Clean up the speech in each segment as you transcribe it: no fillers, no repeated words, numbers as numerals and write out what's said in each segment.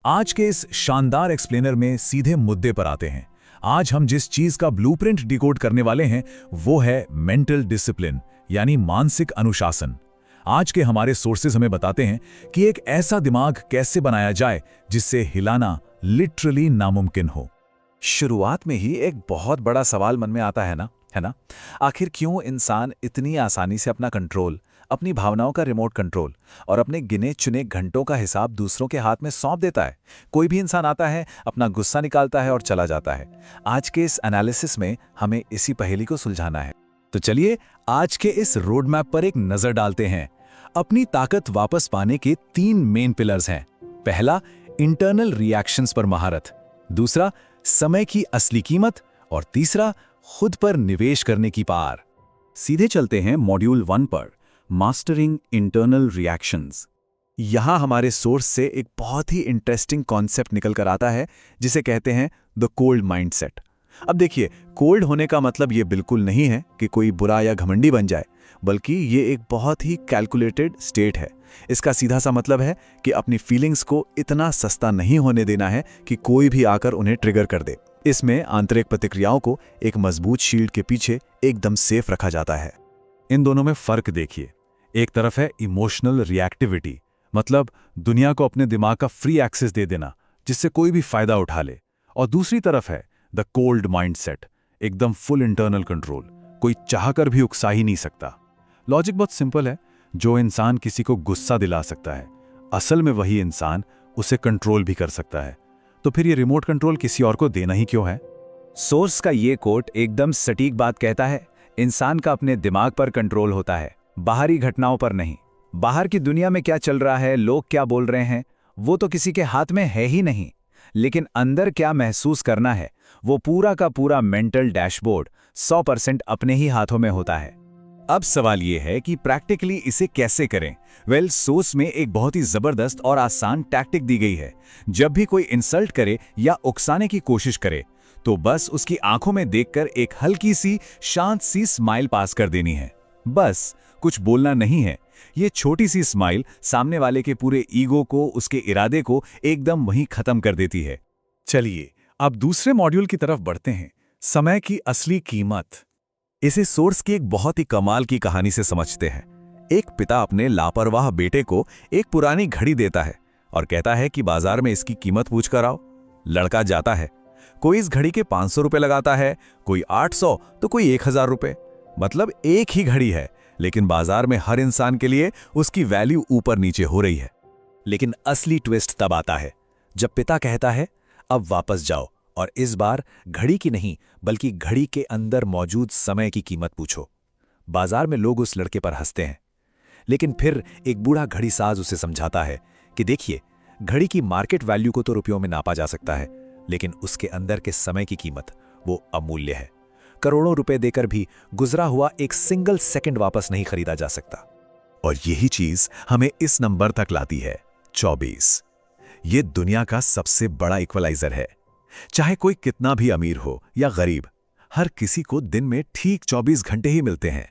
आज के इस शानदार एक्सप्लेनर में सीधे मुद्दे पर आते हैं। आज हम जिस चीज का ब्लूप्रिंट डिकोड करने वाले हैं वो है मेंटल डिसिप्लिन, यानी मानसिक अनुशासन। आज के हमारे सोर्सेज हमें बताते हैं कि एक ऐसा दिमाग कैसे बनाया जाए जिससे हिलाना लिटरली नामुमकिन हो। शुरुआत में ही एक बहुत बड़ा सवाल मन में आता है ना? आखिर क्यों इंसान इतनी आसानी से अपना कंट्रोल, अपनी भावनाओं का रिमोट कंट्रोल और अपने गिने चुने घंटों का हिसाब दूसरों के हाथ में सौंप देता है? कोई भी इंसान आता है, अपना गुस्सा निकालता है और चला जाता है। आज के इस एनालिसिस में हमें इसी पहेली को सुलझाना है। तो चलिए आज के इस रोड मैप पर एक नजर डालते हैं। अपनी ताकत वापस पाने के 3 मेन पिलर्स हैं। पहला, इंटरनल रिएक्शंस पर महारत। दूसरा, समय की असली कीमत। और तीसरा, खुद पर निवेश करने की पार। सीधे चलते हैं मॉड्यूल 1 पर, मास्टरिंग इंटरनल रिएक्शंस। यहां हमारे सोर्स से एक बहुत ही इंटरेस्टिंग कॉन्सेप्ट निकल कर आता है जिसे कहते हैं द कोल्ड माइंडसेट। अब देखिए, कोल्ड होने का मतलब ये बिल्कुल नहीं है कि कोई बुरा या घमंडी बन जाए, बल्कि ये एक बहुत ही कैलकुलेटेड स्टेट है। इसका सीधा सा मतलब है कि अपनी फीलिंग्स को इतना सस्ता नहीं होने देना है कि कोई भी आकर उन्हें ट्रिगर कर दे। इसमें आंतरिक प्रतिक्रियाओं को एक मजबूत शील्ड के पीछे एकदम सेफ रखा जाता है। इन दोनों में फर्क देखिए। एक तरफ है इमोशनल रिएक्टिविटी, मतलब दुनिया को अपने दिमाग का फ्री एक्सेस दे देना जिससे कोई भी फायदा उठा ले। और दूसरी तरफ है द कोल्ड माइंडसेट, एकदम फुल इंटरनल कंट्रोल, कोई चाहकर भी उकसा ही नहीं सकता। लॉजिक बहुत सिंपल है, जो इंसान किसी को गुस्सा दिला सकता है, असल में वही इंसान उसे कंट्रोल भी कर सकता है। तो फिर ये रिमोट कंट्रोल किसी और को देना ही क्यों है? सोर्स का ये कोट एकदम सटीक बात कहता है। इंसान का अपने दिमाग पर कंट्रोल होता है, बाहरी घटनाओं पर नहीं। बाहर की दुनिया में क्या चल रहा है, लोग क्या बोल रहे हैं, वो तो किसी के हाथ में है ही नहीं। लेकिन अंदर क्या महसूस करना है, वो पूरा का पूरा मेंटल डैशबोर्ड 100% अपने ही हाथों में होता है। अब सवाल ये है कि प्रैक्टिकली इसे कैसे करें। सोर्स में एक बहुत ही जबरदस्त और आसान टैक्टिक दी गई है। जब भी कोई इंसल्ट करे या उकसाने की कोशिश करे, तो बस उसकी आंखों में देखकर एक हल्की सी शांत सी स्माइल पास कर देनी है। बस कुछ बोलना नहीं है। ये छोटी सी स्माइल सामने वाले के पूरे ईगो को, उसके इरादे को एकदम वहीं खत्म कर देती है। चलिए अब दूसरे मॉड्यूल की तरफ बढ़ते हैं, समय की असली कीमत। इसे सोर्स की एक बहुत ही कमाल की कहानी से समझते हैं। एक पिता अपने लापरवाह बेटे को एक पुरानी घड़ी देता है और कहता है कि बाजार में इसकी कीमत पूछ कर आओ। लड़का जाता है। कोई इस घड़ी के 500 रुपए लगाता है, कोई 800, तो कोई 1000 रुपए। मतलब एक ही घड़ी है, लेकिन बाजार में हर इंसान के लिए उसकी वैल्यू ऊपर नीचे हो रही है। लेकिन असली ट्विस्ट तब आता है जब पिता कहता है, अब वापस जाओ और इस बार घड़ी की नहीं बल्कि घड़ी के अंदर मौजूद समय की कीमत पूछो। बाजार में लोग उस लड़के पर हंसते हैं, लेकिन फिर एक बूढ़ा घड़ी साज उसे समझाता है कि देखिए, घड़ी की मार्केट वैल्यू को तो रुपयों में नापा जा सकता है, लेकिन उसके अंदर के समय की कीमत वो अमूल्य है। करोड़ों रुपए देकर भी गुजरा हुआ एक सिंगल सेकंड वापस नहीं खरीदा जा सकता। और यही चीज हमें इस नंबर तक लाती है, 24। ये दुनिया का सबसे बड़ा इक्वलाइजर है। चाहे कोई कितना भी अमीर हो या गरीब, हर किसी को दिन में ठीक 24 घंटे ही मिलते हैं।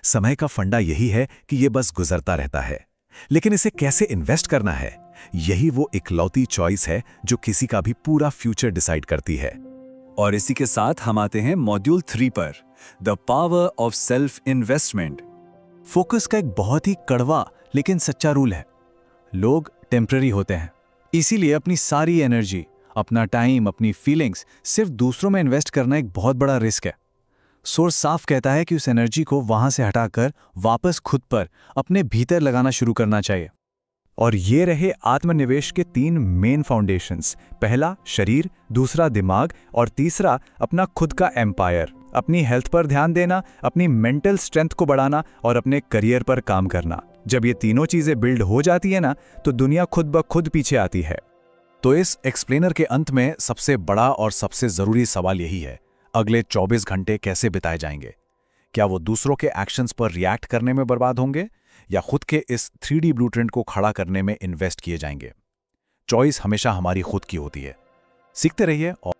समय का फंडा यही है कि ये बस गुजरता रहता है, लेकिन इसे कैसे इन्वेस्ट करना है, यही वो इकलौती चॉइस है जो किसी का भी पूरा फ्यूचर डिसाइड करती है। और इसी के साथ हम आते हैं मॉड्यूल 3 पर, the power of self investment. Focus का एक बहुत ही कड़वा लेकिन सच्चा रूल है। लोग टेम्पररी होते हैं, इसीलिए अपनी सारी एनर्जी, अपना टाइम, अपनी फीलिंग्स सिर्फ दूसरों में इन्वेस्ट करना एक बहुत बड़ा रिस्क है। सोर्स साफ कहता है कि उस एनर्जी को वहां से हटाकर वापस खुद पर, अपने भीतर लगाना शुरू करना चाहिए। और ये रहे आत्मनिवेश के 3 मेन फाउंडेशंस। पहला शरीर, दूसरा दिमाग और तीसरा अपना खुद का एम्पायर। अपनी हेल्थ पर ध्यान देना, अपनी मेंटल स्ट्रेंथ को बढ़ाना और अपने करियर पर काम करना। जब ये तीनों चीजें बिल्ड हो जाती है ना, तो दुनिया खुद ब खुद पीछे आती है। तो इस एक्सप्लेनर के अंत में सबसे बड़ा और सबसे जरूरी सवाल यही है, अगले 24 घंटे कैसे बिताए जाएंगे? क्या वो दूसरों के एक्शंस पर रिएक्ट करने में बर्बाद होंगे या खुद के इस 3D ब्लूप्रिंट को खड़ा करने में इन्वेस्ट किए जाएंगे? चॉइस हमेशा हमारी खुद की होती है। सीखते रहिए और